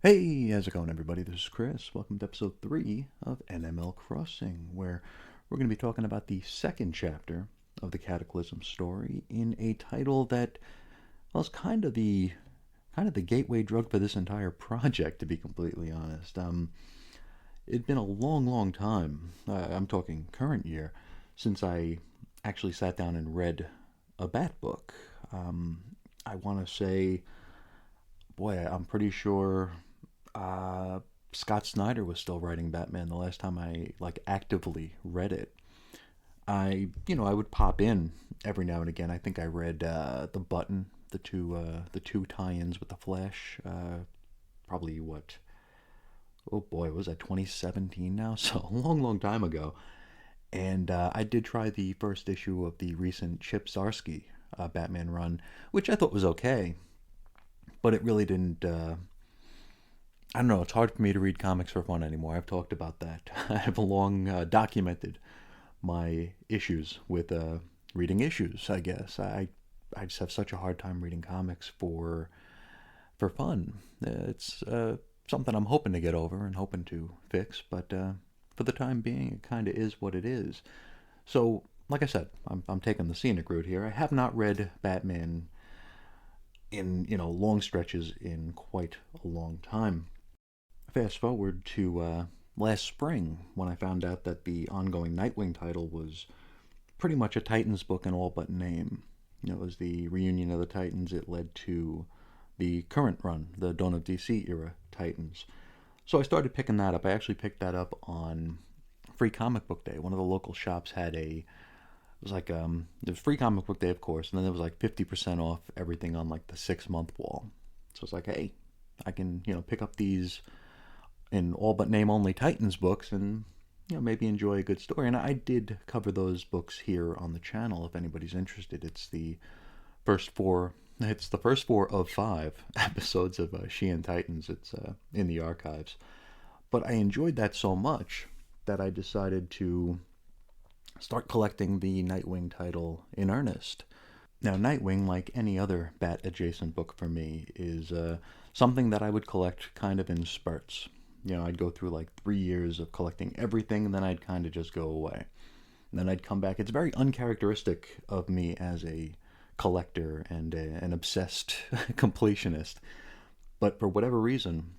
Hey, how's it going, everybody? This is Chris. Welcome to episode 3 of NML Crossing, where we're going to be talking about the second chapter of the Cataclysm story in a title that, well, is kind of the gateway drug for this entire project, to be completely honest. It'd been a long, long time, I'm talking current year, since I actually sat down and read a Bat book. I want to say, boy, I'm pretty sure uh, Scott Snyder was still writing Batman the last time I actively read it. I would pop in every now and again. I think I read the Button, the two tie-ins with the Flash. Probably what? Oh boy, was that 2017 now? So a long, long time ago. And I did try the first issue of the recent Chip Zdarsky Batman run, which I thought was okay, but it really didn't. I don't know. It's hard for me to read comics for fun anymore. I've talked about that. I have long documented my issues with reading issues. I guess I just have such a hard time reading comics for fun. It's something I'm hoping to get over and hoping to fix, but for the time being, it kind of is what it is. So, like I said, I'm taking the scenic route here. I have not read Batman in long stretches in quite a long time. Fast forward to last spring when I found out that the ongoing Nightwing title was pretty much a Titans book in all but name. It was the reunion of the Titans. It led to the current run, the Dawn of DC era Titans. So I started picking that up. I actually picked that up on Free Comic Book Day. One of the local shops had it was like there was Free Comic Book Day, of course, and then there was like 50% off everything on like the 6 month wall. So it's like, hey, I can pick up these in all but name only Titans books and maybe enjoy a good story. And I did cover those books here on the channel if anybody's interested. First four. It's the first four of 5 episodes of She and Titans. It's in the archives. But I enjoyed that so much that I decided to start collecting the Nightwing title in earnest. Now, Nightwing, like any other Bat adjacent book for me, is something that I would collect kind of in spurts. I'd go through like 3 years of collecting everything, and then I'd kind of just go away. And then I'd come back. It's very uncharacteristic of me as a collector and an obsessed completionist. But for whatever reason,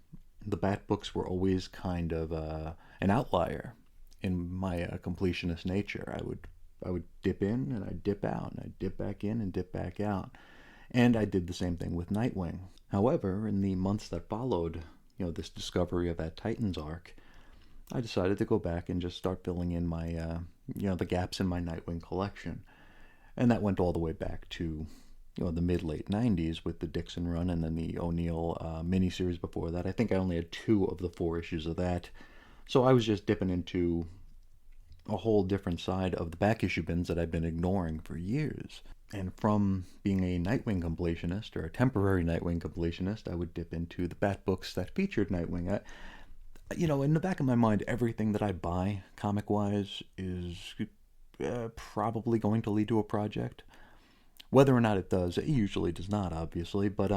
the Bat books were always kind of an outlier in my completionist nature. I would dip in and I'd dip out, and I'd dip back in and dip back out. And I did the same thing with Nightwing. However, in the months that followed, this discovery of that Titans arc, I decided to go back and just start filling in my, the gaps in my Nightwing collection. And that went all the way back to, the mid-late 90s with the Dixon run and then the O'Neill miniseries before that. I think I only had 2 of the 4 issues of that. So I was just dipping into a whole different side of the back issue bins that I've been ignoring for years. And from being a Nightwing completionist, or a temporary Nightwing completionist, I would dip into the Bat books that featured Nightwing. In the back of my mind, everything that I buy, comic-wise, is probably going to lead to a project. Whether or not it does, it usually does not, obviously, but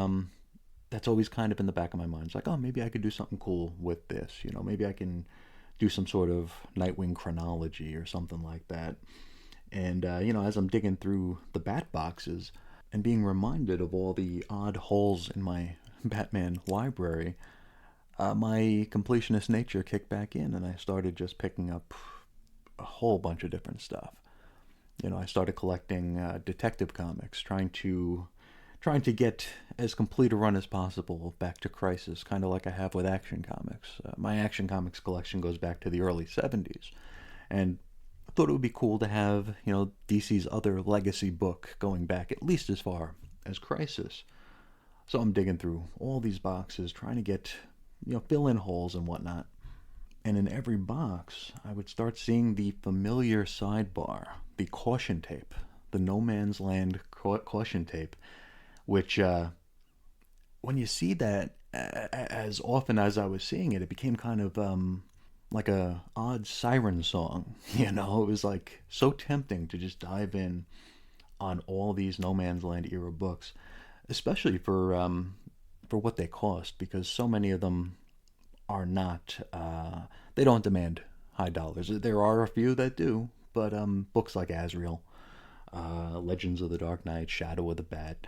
that's always kind of in the back of my mind. It's like, oh, maybe I could do something cool with this. Maybe I can do some sort of Nightwing chronology or something like that. And, as I'm digging through the Bat boxes and being reminded of all the odd holes in my Batman library, my completionist nature kicked back in and I started just picking up a whole bunch of different stuff. I started collecting detective comics, trying to get as complete a run as possible back to Crisis, kind of like I have with Action Comics. My Action Comics collection goes back to the early 70s, and I thought it would be cool to have, DC's other legacy book going back at least as far as Crisis. So I'm digging through all these boxes, trying to get, fill in holes and whatnot. And in every box, I would start seeing the familiar sidebar, the caution tape, the No Man's Land caution tape, which when you see that as often as I was seeing it, it became kind of like a odd siren song. It was like so tempting to just dive in on all these No Man's Land era books, especially for for what they cost, because so many of them are not, they don't demand high dollars. There are a few that do, but books like Azrael, Legends of the Dark Knight, Shadow of the Bat,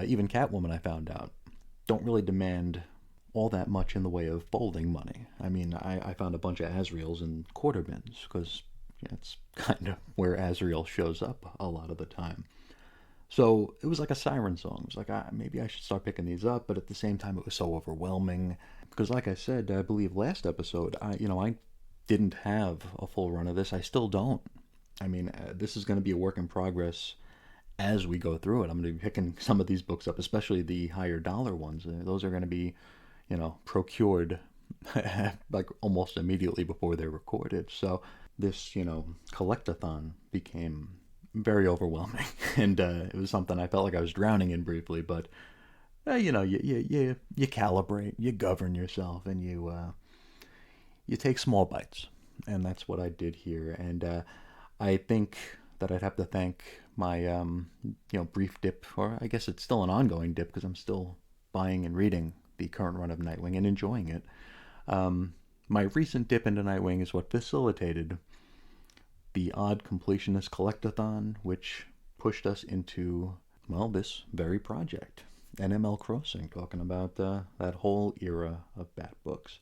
even Catwoman, I found out, don't really demand all that much in the way of folding money. I mean, I found a bunch of Azraels in quarter bins, because it's kind of where Azrael shows up a lot of the time. So it was like a siren song. It was like, maybe I should start picking these up, but at the same time, it was so overwhelming. Because like I said, I believe last episode, I didn't have a full run of this. I still don't. I mean, this is going to be a work in progress as we go through it. I'm going to be picking some of these books up, especially the higher dollar ones. Those are going to be, procured like almost immediately before they're recorded. So this, collectathon became very overwhelming, and it was something I felt like I was drowning in briefly. But you calibrate, you govern yourself, and you take small bites, and that's what I did here. And I think that I'd have to thank my brief dip, or I guess it's still an ongoing dip, because I'm still buying and reading the current run of Nightwing and enjoying it. My recent dip into Nightwing is what facilitated the Odd Completionist Collectathon, which pushed us into, well, this very project, NML Crossing, talking about that whole era of Bat books.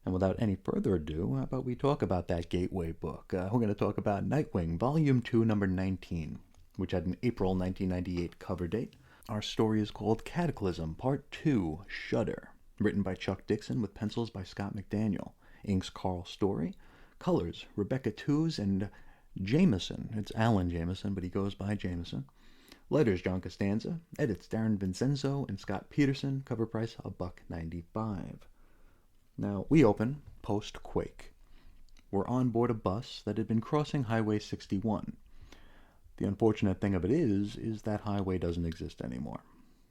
And without any further ado, how about we talk about that gateway book? We're going to talk about Nightwing, Volume 2, Number 19, which had an April 1998 cover date. Our story is called Cataclysm, Part 2, Shudder, written by Chuck Dixon with pencils by Scott McDaniel, inks Carl Story, colors Rebecca Tews and Jameson. It's Alan Jameson, but he goes by Jameson. Letters John Costanza, edits Darren Vincenzo and Scott Peterson, cover price $1.95. Now, we open post-Quake. We're on board a bus that had been crossing Highway 61. The unfortunate thing of it is that highway doesn't exist anymore.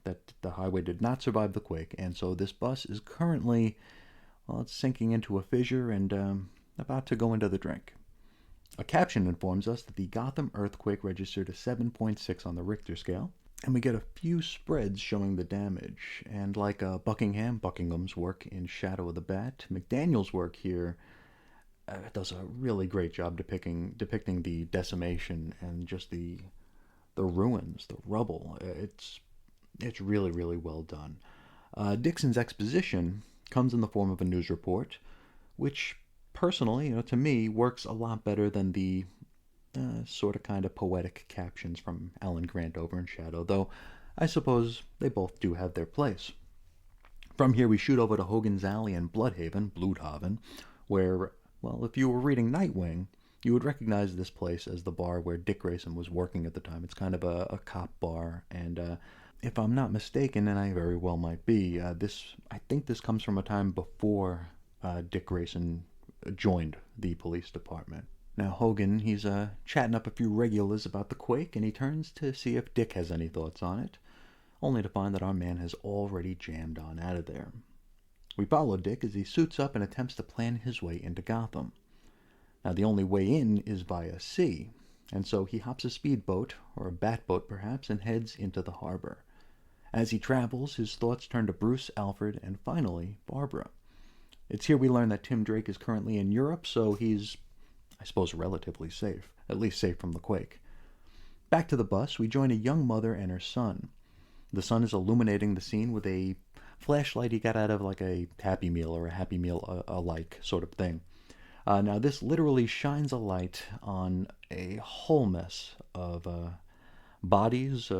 That the highway did not survive the quake, and so this bus is currently, well, it's sinking into a fissure and about to go into the drink. A caption informs us that the Gotham earthquake registered a 7.6 on the Richter scale, and we get a few spreads showing the damage. And like Buckingham's work in Shadow of the Bat, McDaniel's work here does a really great job depicting the decimation and just the ruins, the rubble. It's really, really well done. Dixon's exposition comes in the form of a news report, which personally, to me, works a lot better than the sort of kind of poetic captions from Alan Grant over in Shadow, though I suppose they both do have their place. From here we shoot over to Hogan's Alley in Bloodhaven, where, well, if you were reading Nightwing, you would recognize this place as the bar where Dick Grayson was working at the time. It's kind of a cop bar, and if I'm not mistaken, and I very well might be, I think this comes from a time before Dick Grayson joined the police department. Now Hogan, he's chatting up a few regulars about the quake, and he turns to see if Dick has any thoughts on it, only to find that our man has already jammed on out of there. We follow Dick as he suits up and attempts to plan his way into Gotham. Now the only way in is via sea, and so he hops a speedboat, or a batboat perhaps, and heads into the harbor. As he travels, his thoughts turn to Bruce, Alfred, and finally, Barbara. It's here we learn that Tim Drake is currently in Europe, so he's, I suppose, relatively safe, at least safe from the quake. Back to the bus, we join a young mother and her son. The son is illuminating the scene with a flashlight he got out of like a Happy Meal or a Happy Meal alike sort of thing. Now this literally shines a light on a whole mess of bodies,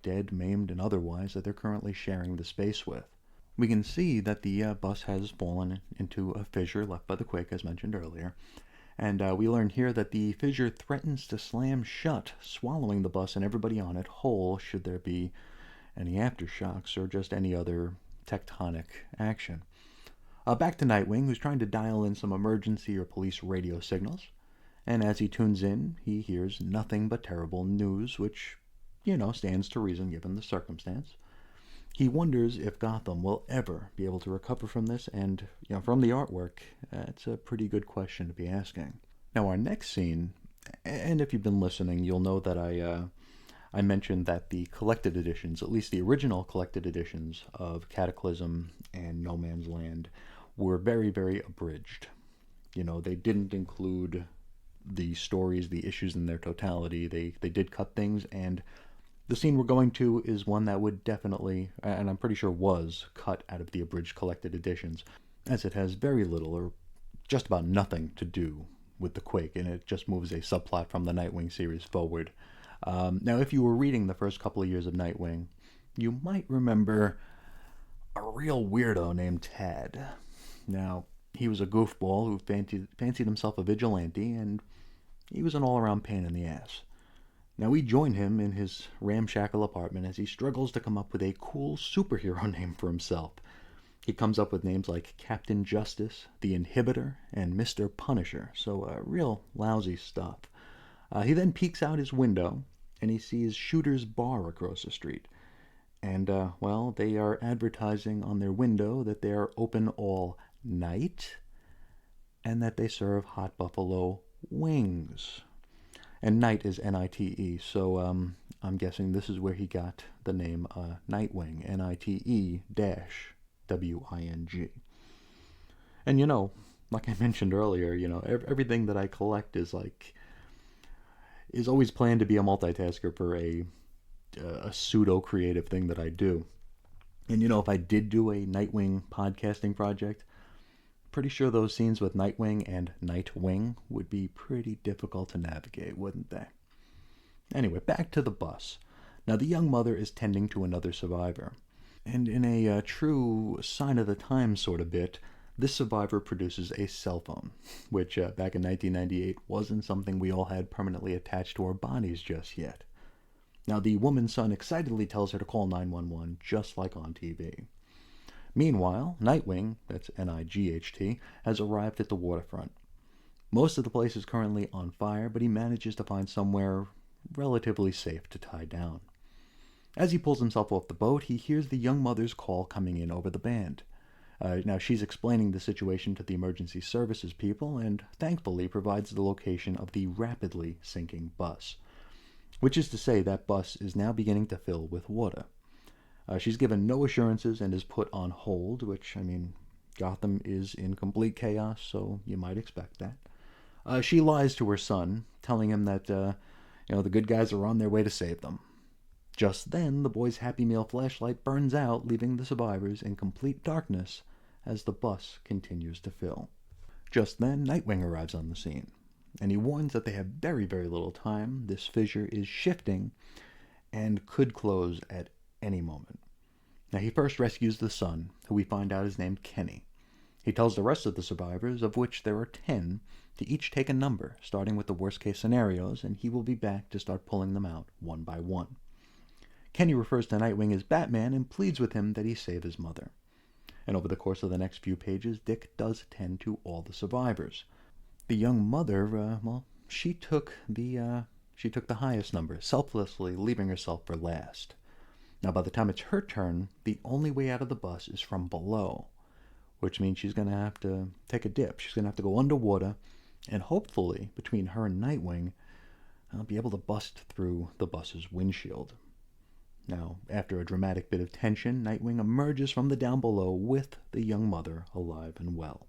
dead, maimed, and otherwise, that they're currently sharing the space with. We can see that the bus has fallen into a fissure left by the quake, as mentioned earlier, and we learn here that the fissure threatens to slam shut, swallowing the bus and everybody on it whole should there be any aftershocks or just any other tectonic action. Back to Nightwing, who's trying to dial in some emergency or police radio signals, and as he tunes in, he hears nothing but terrible news, which, stands to reason given the circumstance. He wonders if Gotham will ever be able to recover from this, and, from the artwork, it's a pretty good question to be asking. Now, our next scene, and if you've been listening, you'll know that I mentioned that the collected editions, at least the original collected editions of Cataclysm and No Man's Land, were very, very abridged. You know, they didn't include the stories, the issues in their totality. They did cut things, and the scene we're going to is one that would definitely, and I'm pretty sure was, cut out of the abridged collected editions, as it has very little or just about nothing to do with the Quake, and it just moves a subplot from the Nightwing series forward. Now, if you were reading the first couple of years of Nightwing, you might remember a real weirdo named Tad. Now, he was a goofball who fancied himself a vigilante, and he was an all-around pain in the ass. Now, we join him in his ramshackle apartment as he struggles to come up with a cool superhero name for himself. He comes up with names like Captain Justice, The Inhibitor, and Mr. Punisher, so real lousy stuff. He then peeks out his window, and he sees Shooter's Bar across the street. And, well, they are advertising on their window that they are open all night, and that they serve hot buffalo wings. And night is N-I-T-E, so I'm guessing this is where he got the name Nightwing, N-I-T-E-W-I-N-G. And, you know, like I mentioned earlier, you know, everything that I collect is always planned to be a multitasker for a pseudo-creative thing that I do. And, you know, if I did do a Nightwing podcasting project, pretty sure those scenes with Nightwing and Nightwing would be pretty difficult to navigate, wouldn't they? Anyway, back to the bus. Now, the young mother is tending to another survivor. And in a true sign of the times sort of bit, this survivor produces a cell phone, which back in 1998 wasn't something we all had permanently attached to our bodies just yet. Now, the woman's son excitedly tells her to call 911, just like on TV. Meanwhile, Nightwing, that's N-I-G-H-T, has arrived at the waterfront. Most of the place is currently on fire, but he manages to find somewhere relatively safe to tie down. As he pulls himself off the boat, he hears the young mother's call coming in over the band. Now, she's explaining the situation to the emergency services people and thankfully provides the location of the rapidly sinking bus, which is to say that bus is now beginning to fill with water. She's given no assurances and is put on hold, which, I mean, Gotham is in complete chaos, so you might expect that. She lies to her son, telling him that, the good guys are on their way to save them. Just then, the boy's Happy Meal flashlight burns out, leaving the survivors in complete darkness as the bus continues to fill. Just then, Nightwing arrives on the scene, and he warns that they have very, very little time. This fissure is shifting and could close at any moment. Now, he first rescues the son, who we find out is named Kenny. He tells the rest of the survivors, of which there are 10, to each take a number, starting with the worst-case scenarios, and he will be back to start pulling them out one by one. Kenny refers to Nightwing as Batman and pleads with him that he save his mother. And over the course of the next few pages, Dick does tend to all the survivors. The young mother, she took the highest number, selflessly leaving herself for last. Now, by the time it's her turn, the only way out of the bus is from below, which means she's going to have to take a dip. She's going to have to go underwater, and hopefully, between her and Nightwing, I'll be able to bust through the bus's windshield. Now, after a dramatic bit of tension, Nightwing emerges from the down below with the young mother alive and well.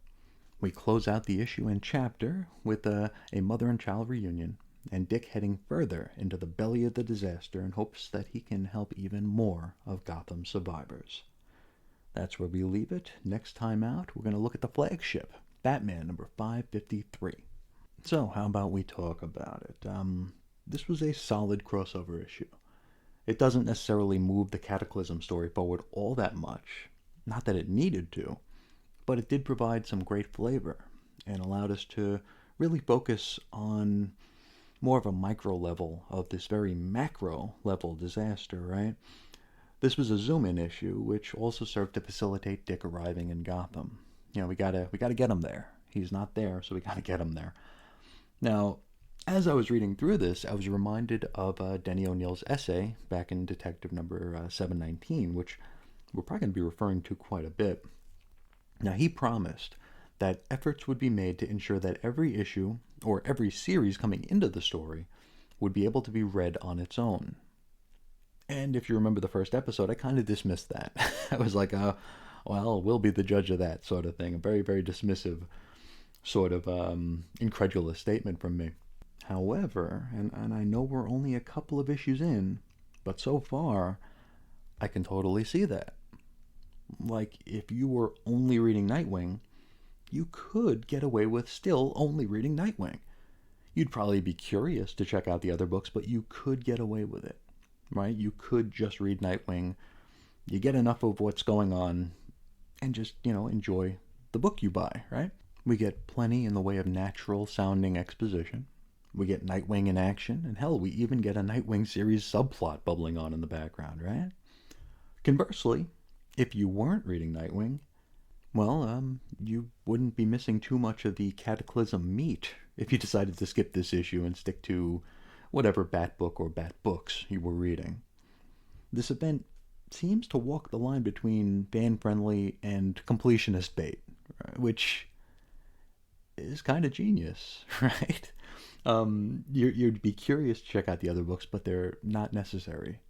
We close out the issue and chapter with a mother and child reunion, and Dick heading further into the belly of the disaster in hopes that he can help even more of Gotham's survivors. That's where we leave it. Next time out, we're going to look at the flagship, Batman number 553. So, how about we talk about it? This was a solid crossover issue. It doesn't necessarily move the Cataclysm story forward all that much. Not that it needed to, but it did provide some great flavor and allowed us to really focus on more of a micro level of this very macro level disaster, right? This was a zoom-in issue, which also served to facilitate Dick arriving in Gotham. We gotta get him there. He's not there, so we gotta get him there. Now, as I was reading through this, I was reminded of Denny O'Neill's essay back in Detective number 719, which we're probably going to be referring to quite a bit. Now, he promised that efforts would be made to ensure that every issue, or every series coming into the story, would be able to be read on its own. And if you remember the first episode, I kind of dismissed that. I was like, well, we'll be the judge of that sort of thing. A very, very dismissive sort of incredulous statement from me. However, and I know we're only a couple of issues in, but so far, I can totally see that. Like, if you were only reading Nightwing, you could get away with still only reading Nightwing. You'd probably be curious to check out the other books, but you could get away with it, right? You could just read Nightwing. You get enough of what's going on and just, enjoy the book you buy, right? We get plenty in the way of natural sounding exposition. We get Nightwing in action, and hell, we even get a Nightwing series subplot bubbling on in the background, right? Conversely, if you weren't reading Nightwing, well, you wouldn't be missing too much of the Cataclysm meat if you decided to skip this issue and stick to whatever Bat book or Bat books you were reading. This event seems to walk the line between fan-friendly and completionist bait, which is kind of genius, right? You'd be curious to check out the other books, but they're not necessary.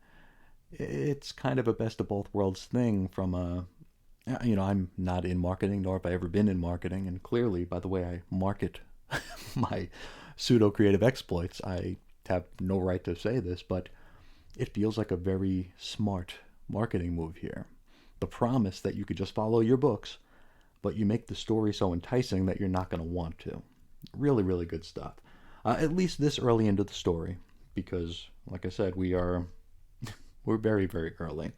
It's kind of a best of both worlds thing from a... I'm not in marketing, nor have I ever been in marketing, and clearly, by the way I market my pseudo-creative exploits, I have no right to say this, but it feels like a very smart marketing move here. The promise that you could just follow your books, but you make the story so enticing that you're not going to want to. Really, really good stuff. At least this early into the story, because, like I said, we're very, very early.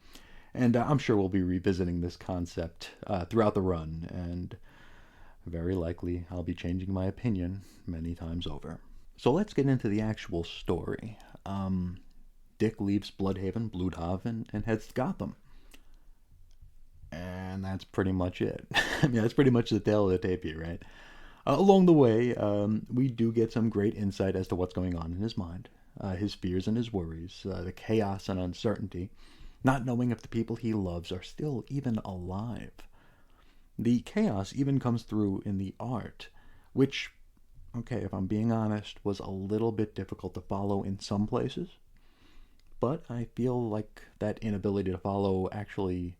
And I'm sure we'll be revisiting this concept throughout the run, and very likely I'll be changing my opinion many times over. So let's get into the actual story. Dick leaves Bloodhaven, Bloodhaven, and heads to Gotham. And that's pretty much it. I mean, that's pretty much the tale of the tape here, right? Along the way, we do get some great insight as to what's going on in his mind, his fears and his worries, the chaos and uncertainty, not knowing if the people he loves are still even alive. The chaos even comes through in the art, which, okay, if I'm being honest, was a little bit difficult to follow in some places. But I feel like that inability to follow actually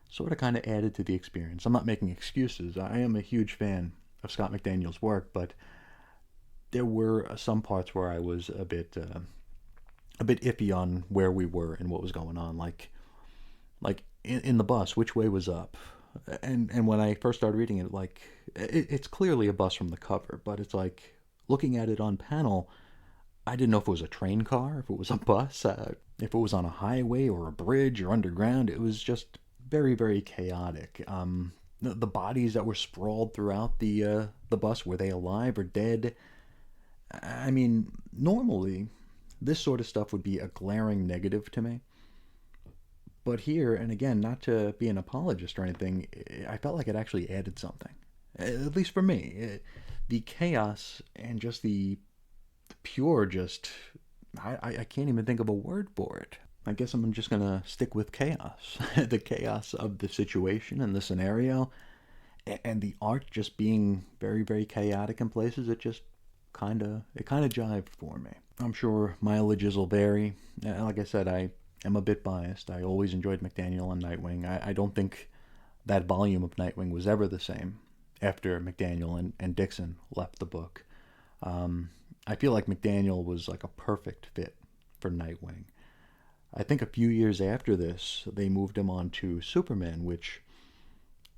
sort of kind of added to the experience. I'm not making excuses. I am a huge fan of Scott McDaniel's work, but there were some parts where I was a bit iffy on where we were and what was going on. Like in the bus, which way was up? And when I first started reading it, like it's clearly a bus from the cover, but it's like looking at it on panel, I didn't know if it was a train car, if it was a bus, if it was on a highway or a bridge or underground. It was just very, very chaotic. The bodies that were sprawled throughout the bus, were they alive or dead? I mean, normally this sort of stuff would be a glaring negative to me. But here, and again, not to be an apologist or anything, I felt like it actually added something. At least for me. The chaos and just the pure I can't even think of a word for it. I guess I'm just going to stick with chaos. The chaos of the situation and the scenario, and the art just being very, very chaotic in places. It just kind of jived for me. I'm sure mileages will vary. Like I said, I am a bit biased. I always enjoyed McDaniel and Nightwing. I don't think that volume of Nightwing was ever the same after McDaniel and Dixon left the book. I feel like McDaniel was like a perfect fit for Nightwing. I think a few years after this, they moved him on to Superman, which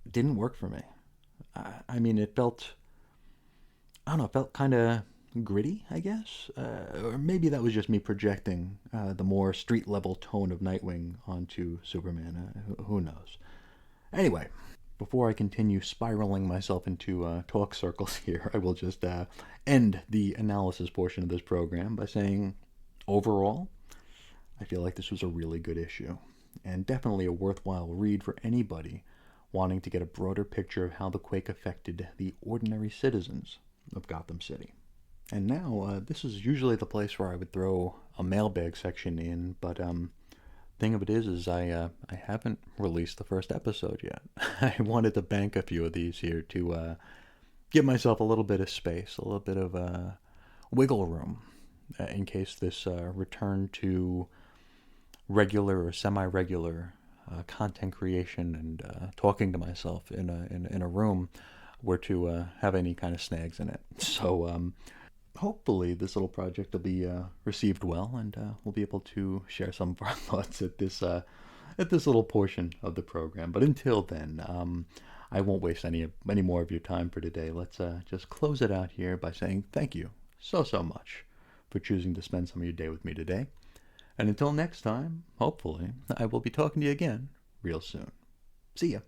didn't work for me. I mean, it felt kind of gritty, I guess. Or maybe that was just me projecting the more street-level tone of Nightwing onto Superman. Who knows? Anyway, before I continue spiraling myself into talk circles here, I will just end the analysis portion of this program by saying, overall, I feel like this was a really good issue, and definitely a worthwhile read for anybody wanting to get a broader picture of how the quake affected the ordinary citizens of Gotham City. And now, this is usually the place where I would throw a mailbag section in, but thing of it is I haven't released the first episode yet. I wanted to bank a few of these here to give myself a little bit of space, a little bit of wiggle room, in case this return to regular or semi-regular content creation and talking to myself in a room were to have any kind of snags in it. So hopefully this little project will be received well, and we'll be able to share some of our thoughts at this little portion of the program. But until then, I won't waste any more of your time for today. Let's just close it out here by saying thank you so much for choosing to spend some of your day with me today. And until next time, hopefully, I will be talking to you again real soon. See ya.